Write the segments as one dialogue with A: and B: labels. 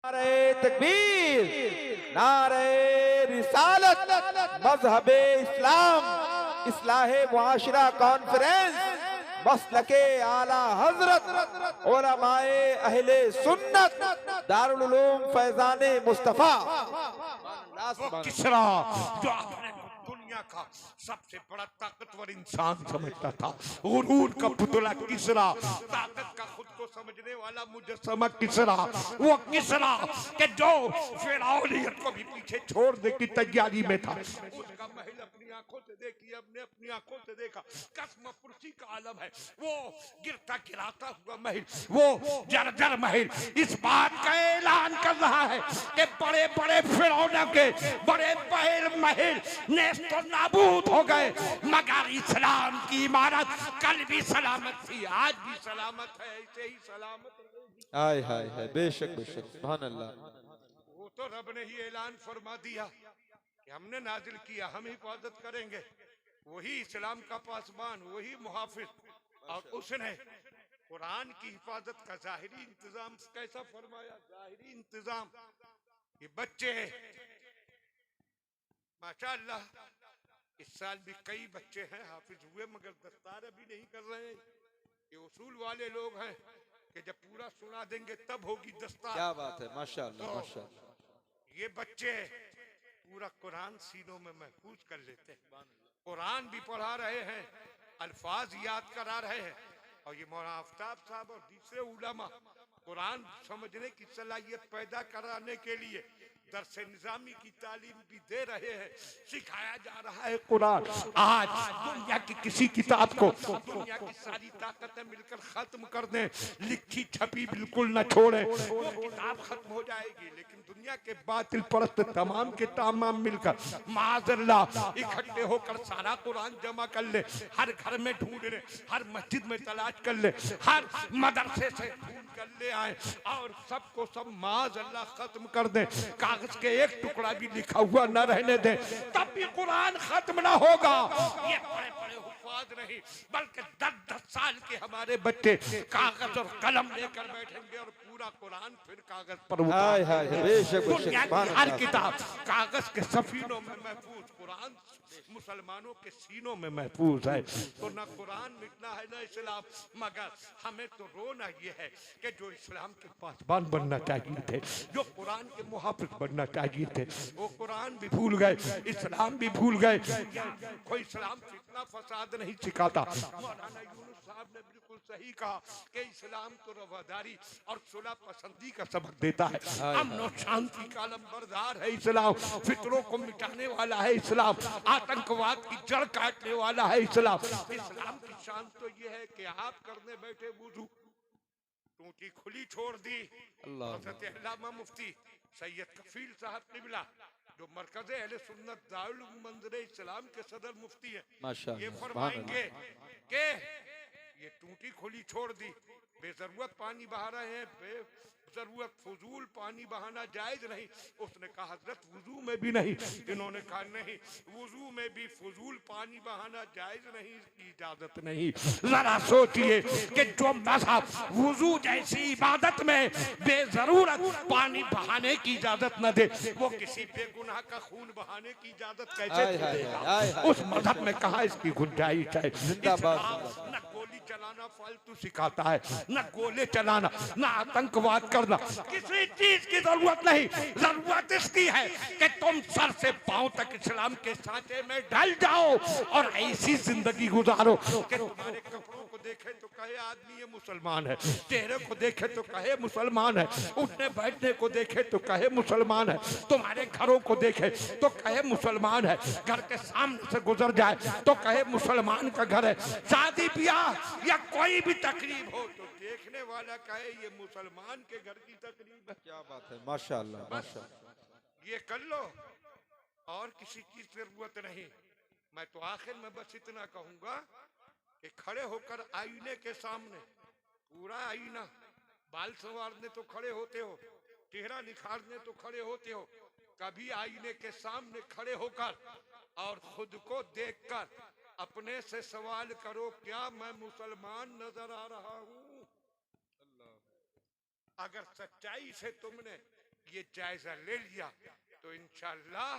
A: नारे तकबीर, नारे रिसालत, मजहबे इस्लाम, इस्लाहे मुआशरा कॉन्फ्रेंस, मसलके आला हजरत, उलमाए अहले सुन्नत, दारुल उलूम फैजाने मुस्तफा।
B: वो किसरा जो अपने को दुनिया का सबसे बड़ा ताकतवर इंसान समझता था, गुरूर का पुतला किसरा, ताकत का खुद को समझने वाला मुजस्समा किसरा, वो किसरा के जो फिरौनियत को भी पीछे छोड़ने की तैयारी में था। उसका महल अपनी आंखों से देखी, हमने अपनी आंखों से देखा, कसम पुरसी का आलम है। वो गिरता गिराता हुआ महल, वो जर्जर महल इस बात का ऐलान कर रहा है कि बड़े बड़े फिरौनों के बड़े बड़े महल नेस्त नाबूद हो गए, मगर इस्लाम की इमारत कल भी सलामत थी, आज भी सलामत है, ऐसे ही सलामत रहेगी।
A: हाय हाय हाय, बेशक बेशक, सुभान अल्लाह।
B: वो तो रब ने ही ऐलान फरमा दिया कि हमने नाजिल किया, हम हिफाजत करेंगे। वही इस्लाम का पासबान, वही मुहाफिज, और उसने कुरान की हिफाजत का जाहिरी इंतजाम कैसा फरमाया। जाहिरी इंतजाम, ये बच्चे माशाअल्लाह इस साल भी कई बच्चे हैं हाफिज हुए, मगर दस्तार अभी नहीं कर रहे हैं। ये उसूल वाले लोग हैं कि जब पूरा सुना देंगे तब होगी दस्तार।
A: क्या बात है, माशाअल्लाह माशाअल्लाह।
B: ये बच्चे पूरा कुरान सीनों में महफूज कर लेते हैं, कुरान भी पढ़ा रहे हैं, अल्फाज याद करा रहे हैं, और ये मौलाना आफ्ताब साहब और दूसरे उलमा कुरान समझने की सलाहियत पैदा कराने के लिए दरसे निजामी की तालीम भी दे रहे हैं, सिखाया जा रहा है कुरान। आज दुनिया की किसी किताब को दुनिया की सारी ताकतें मिलकर खत्म कर दें, लिखी छपी बिल्कुल न छोड़े, वो किताब खत्म हो जाएगी। लेकिन दुनिया के बातिल परस्त तमाम के तमाम मिलकर माज़अल्लाह इकट्ठे होकर सारा कुरान जमा कर ले, हर घर में ढूंढ ले, हर मस्जिद में तलाश कर ले, हर मदरसे से ढूंढ कर ले आए, और सबको सब माज़अल्लाह खत्म कर दे, कागज के एक टुकड़ा भी लिखा हुआ न रहने दे, तब भी कुरान खत्म ना होगा। ये बड़े बड़े हुफ़ाज़ नहीं, बल्कि 10-10 साल के हमारे बच्चे कागज और कलम लेकर बैठेंगे और पूरा कुरान फिर कागज पर
A: हाय हाय हाय, बेशक बेशक,
B: दुनिया
A: सुभान
B: की हर
A: अल्लाह।
B: किताब कागज के सफीनों में महफूज, कुरान मुसलमानों के सीनों में महफूज है। तो ना कुरान मिटना है ना इस्लाम, मगर हमें तो रोना ये है कि जो इस्लाम के पासबान बनना चाहिए थे, जो कुरान के मुहाफिज बनना चाहिए थे, वो कुरान भी भूल गए, इस्लाम भी भूल गए। कोई इस्लाम फितना फसाद नहीं सिखाता। मौलाना यूनुस साहब ने बिल्कुल सही कहा कि इस्लाम तो रवादारी और सुलह पसंदी का सबक देता है, अमन और शांति का अलमबरदार है इस्लाम, फितरों को मिटाने वाला है इस्लाम, आतंकवाद की जड़ काटने वाला है इस्लाम। इस्लाम की शान तो ये है कि आप करने बैठे वुजू टूटी खुली छोड़ दी। हज़रत अल्लामा मुफ्ती सैयद कफील साहब किबला जो मरकज़ अहले सुन्नत दारुल मंज़िर इस्लाम के सदर मुफ्ती है, ये फरमाएंगे कि ये टूटी खुली छोड़ दी, बेजरूरत पानी बहा रहे हैं, बेजरूरत फजूल पानी बहाना जायज नहीं। उसने कहा हजरत वुजू में भी नहीं, इन्होंने कहा नहीं वुजू में भी फजूल पानी बहाना जायज नहीं, इसकी इजाजत नहीं। जरा सोचिए कि जो मजहब वुजू जैसी इबादत में बेजरूरत पानी बहाने की इजाजत न दे, वो किसी बेगुनाह का खून बहाने की इजाजत कैसे देगा? उस मजहब में कहा इसकी गुंजाइश है। न गोली चलाना फालतू सिखाता है, न गोले चलाना, न आतंकवाद करना, किसी चीज की जरूरत नहीं। जरूरत इसकी है कि तुम सर से पांव तक इस्लाम के सांचे में ढल जाओ और ऐसी जिंदगी गुजारो कि तुम्हारे कपड़ों को देखे तो कहे आदमी ये मुसलमान है, चेहरे को देखे तो कहे मुसलमान है, उठने बैठने को देखे तो कहे मुसलमान है, तुम्हारे घरों को देखे तो कहे मुसलमान है, घर के सामने से गुजर जाए तो कहे मुसलमान का घर है, शादी ब्याह या कोई भी तकरीब हो तो देखने वाला कहे ये मुसलमान के घर की तकरीब है।
A: क्या बात है, माशाअल्लाह माशाअल्लाह।
B: ये कर लो और किसी की जरूरत नहीं। मैं तो आखिर में बस इतना कहूंगा कि खड़े होकर आईने के सामने, पूरा आईना, बाल संवारने तो खड़े होते हो, चेहरा निखारने तो खड़े होते हो, कभी आईने के सामने खड़े होकर और खुद को देखकर अपने से सवाल करो, क्या मैं मुसलमान नजर आ रहा हूं? अगर सच्चाई से तुमने ये जायजा ले लिया तो इंशाअल्लाह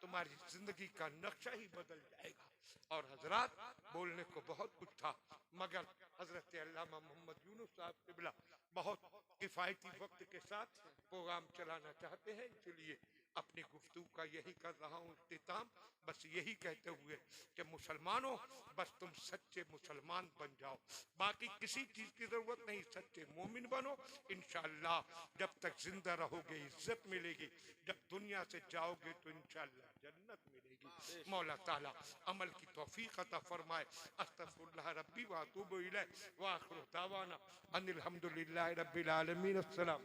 B: तुम्हारी जिंदगी का नक्शा ही बदल जाएगा। और हजरात, बोलने को बहुत कुछ था, मगर हजरत अल्लामा मोहम्मद यूनुस साहब क़िबला बहुत किफायती वक्त के साथ प्रोग्राम चलाना चाहते हैं, इसलिए अपनी गुफ्तगू का यही कर रहा हूँ इख्तिताम, बस यही कहते हुए कि मुसलमानों, बस तुम सच्चे मुसलमान बन जाओ, बाकी किसी चीज की जरूरत नहीं, सच्चे मोमिन बनो। इंशाअल्लाह जब तक जिंदा रहोगे इज्जत मिलेगी, जब दुनिया से जाओगे तो इंशाअल्लाह जन्नत मिलेगी। मौला ताला अमल की तौफीक अता फरमाए। अस्तगफिरुल्लाह रब्बी व अतूबु इलैह व आखिरु दावाना अनिल हम्दुलिल्लाहि रब्बिल आलमीन। अस्सलाम।